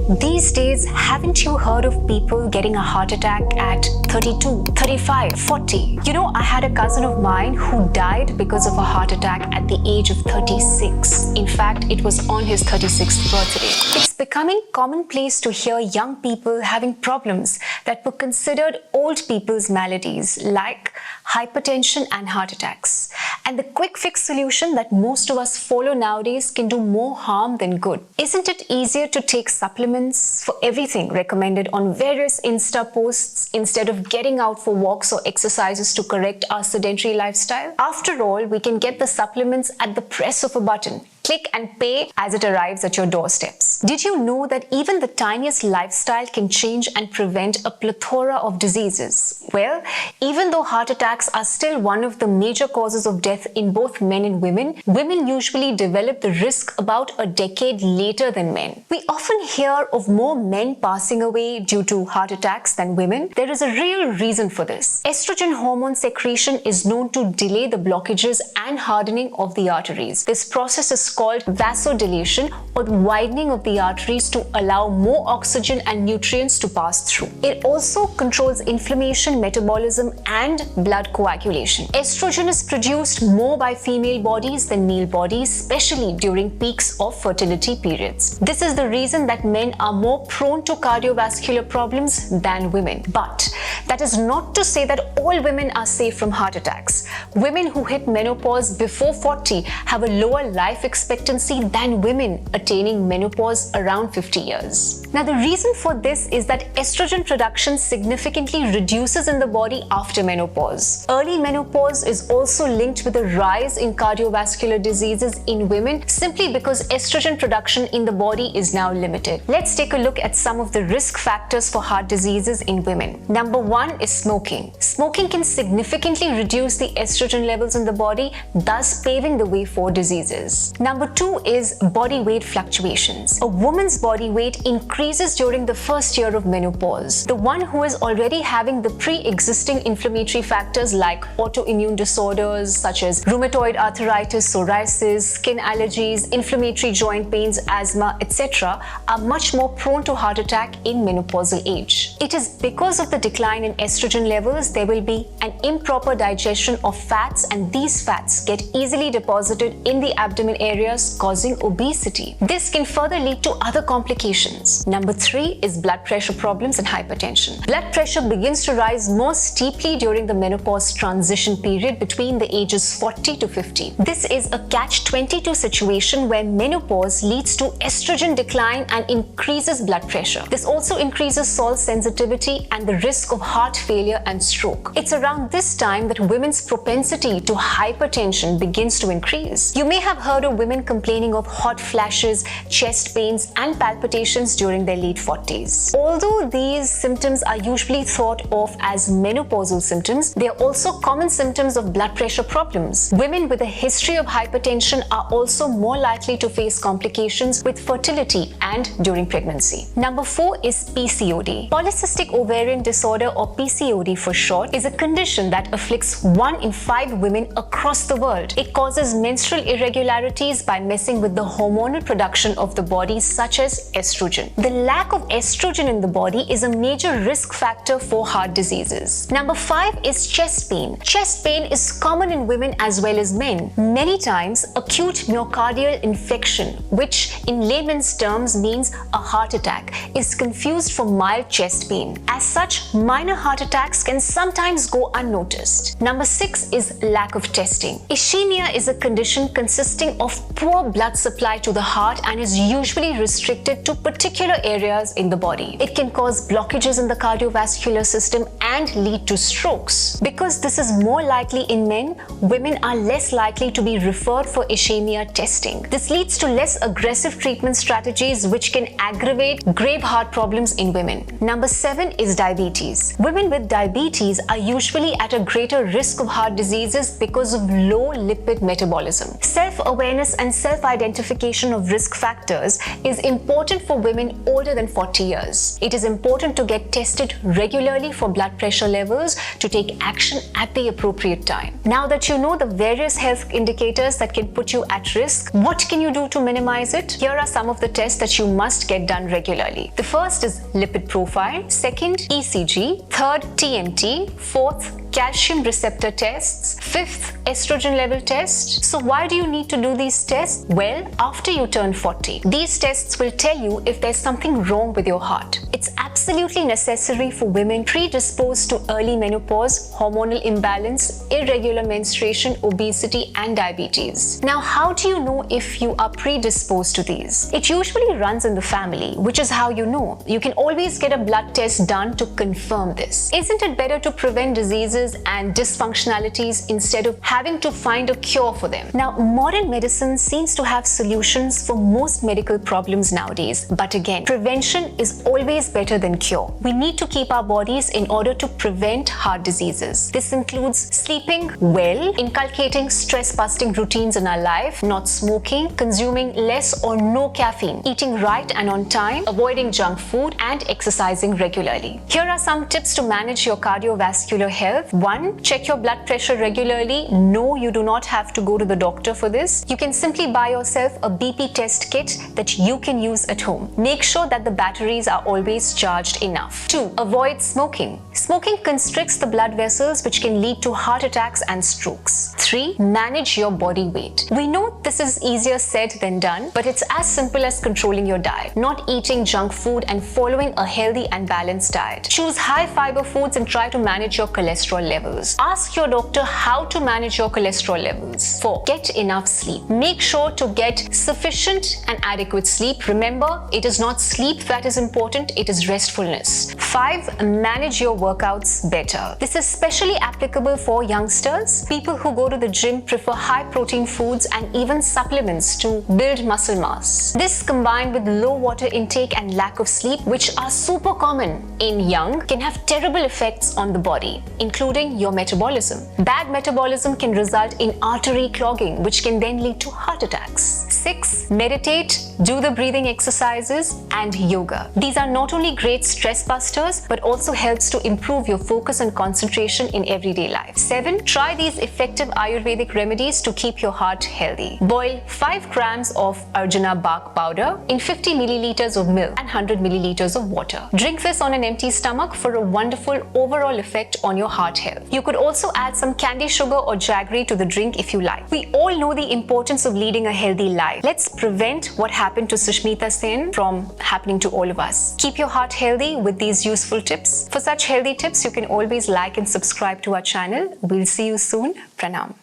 These days, haven't you heard of people getting a heart attack at 32, 35, 40? You know, I had a cousin of mine who died because of a heart attack at the age of 36. In fact, it was on his 36th birthday. It's becoming commonplace to hear young people having problems that were considered old people's maladies like hypertension and heart attacks. And the quick fix solution that most of us follow nowadays can do more harm than good. Isn't it easier to take supplements for everything recommended on various Insta posts instead of getting out for walks or exercises to correct our sedentary lifestyle? After all, we can get the supplements at the press of a button. Click and pay as it arrives at your doorsteps. Did you know that even the tiniest lifestyle can change and prevent a plethora of diseases? Well, even though heart attacks are still one of the major causes of death in both men and women, women usually develop the risk about a decade later than men. We often hear of more men passing away due to heart attacks than women. There is a real reason for this. Estrogen hormone secretion is known to delay the blockages and hardening of the arteries. This process is called vasodilation, or the widening of the arteries to allow more oxygen and nutrients to pass through. It also controls inflammation, metabolism, and blood coagulation. Estrogen is produced more by female bodies than male bodies, especially during peaks of fertility periods. This is the reason that men are more prone to cardiovascular problems than women. But that is not to say that all women are safe from heart attacks. Women who hit menopause before 40 have a lower life expectancy than women attaining menopause around 50 years. Now, the reason for this is that estrogen production significantly reduces in the body after menopause. Early menopause is also linked with a rise in cardiovascular diseases in women simply because estrogen production in the body is now limited. Let's take a look at some of the risk factors for heart diseases in women. Number one is smoking. Smoking can significantly reduce the estrogen levels in the body, thus paving the way for diseases. Number two is body weight fluctuations. A woman's body weight increases during the first year of menopause. The one who is already having the pre-existing inflammatory factors like autoimmune disorders such as rheumatoid arthritis, psoriasis, skin allergies, inflammatory joint pains, asthma, etc. are much more prone to heart attack in menopausal age. It is because of the decline in estrogen levels there will be an improper digestion of fats, and these fats get easily deposited in the abdomen areas, causing obesity. This can further lead to other complications. Number three is blood pressure problems and hypertension. Blood pressure begins to rise more steeply during the menopause transition period between the ages 40 to 50. This is a catch-22 situation where menopause leads to estrogen decline and increases blood pressure. This also increases salt sensitivity and the risk of heart failure and stroke. It's around this time that women's propensity to hypertension begins to increase. You may have heard of women complaining of hot flashes, chest pains, and palpitations during their late 40s. Although these symptoms are usually thought of as menopausal symptoms, they are also common symptoms of blood pressure problems. Women with a history of hypertension are also more likely to face complications with fertility and during pregnancy. Number four is PCOD. Polycystic ovarian disorder, or PCOD for short, is a condition that afflicts 1 in 5 women across the world. It causes menstrual irregularities by messing with the hormonal production of the body, such as estrogen. The lack of estrogen in the body is a major risk factor for heart diseases. Number five is chest pain. Chest pain is common in women as well as men. Many times, acute myocardial infection, which in layman's terms means a heart attack, is confused for mild chest pain. As such, minor heart attacks can sometimes go unnoticed. Number six is lack of testing. Ischemia is a condition consisting of poor blood supply to the heart and is usually restricted to particular areas in the body. It can cause blockages in the cardiovascular system and lead to strokes. Because this is more likely in men, women are less likely to be referred for ischemia testing. This leads to less aggressive treatment strategies which can aggravate grave heart problems in women. Number seven is diabetes. Women with diabetes are usually at a greater risk of heart diseases because of low lipid metabolism. Self-awareness and self-identification of risk factors is important for women older than 40 years. It is important to get tested regularly for blood pressure levels to take action at the appropriate time. Now that you know the various health indicators that can put you at risk, what can you do to minimize it? Here are some of the tests that you must get done regularly. The first is lipid profile, second ECG, third TMT, fourth calcium receptor tests, fifth estrogen level test. So why do you need to do these tests? Well, after you turn 40, these tests will tell you if there's something wrong with your heart. It's absolutely necessary for women predisposed to early menopause, hormonal imbalance, irregular menstruation, obesity, and diabetes. Now, how do you know if you are predisposed to these? It usually runs in the family, which is how you know. You can always get a blood test done to confirm this. Isn't it better to prevent diseases and dysfunctionalities instead of having to find a cure for them? Now, modern medicine seems to have solutions for most medical problems nowadays. But again, prevention is always better than cure. We need to keep our bodies in order to prevent heart diseases. This includes sleeping well, inculcating stress-busting routines in our life, not smoking, consuming less or no caffeine, eating right and on time, avoiding junk food, and exercising regularly. Here are some tips to manage your cardiovascular health. 1. Check your blood pressure regularly. No, you do not have to go to the doctor for this. You can simply buy yourself a BP test kit that you can use at home. Make sure that the batteries are always charged enough. 2. Avoid smoking. Smoking constricts the blood vessels, which can lead to heart attacks and strokes. 3. Manage your body weight. We know this is easier said than done, but it's as simple as controlling your diet, not eating junk food and following a healthy and balanced diet. Choose high fiber foods and try to manage your cholesterol levels. Ask your doctor how to manage your cholesterol levels. 4. Get enough sleep. Make sure to get sufficient and adequate sleep. Remember, it is not sleep that is important, it is restfulness. 5. Manage your workouts better. This is especially applicable for youngsters. People who go to the gym prefer high protein foods and even supplements to build muscle mass. This, combined with low water intake and lack of sleep, which are super common in young, can have terrible effects on the body, including your metabolism. Bad metabolism can result in artery clogging, which can then lead to heart attacks. 6. Meditate, do the breathing exercises, and yoga. These are not only great stress busters, but also helps to improve your focus and concentration in everyday life. 7. Try these effective Ayurvedic remedies to keep your heart healthy. Boil 5 grams of Arjuna bark powder in 50 milliliters of milk and 100 milliliters of water. Drink this on an empty stomach for a wonderful overall effect on your heart health. You could also add some candy sugar or jaggery to the drink if you like. We all know the importance of leading a healthy life. Let's prevent what happened to Sushmita Sen from happening to all of us. Keep your heart healthy with these useful tips. For such healthy tips, you can always like and subscribe to our channel. We'll see you soon. Pranam.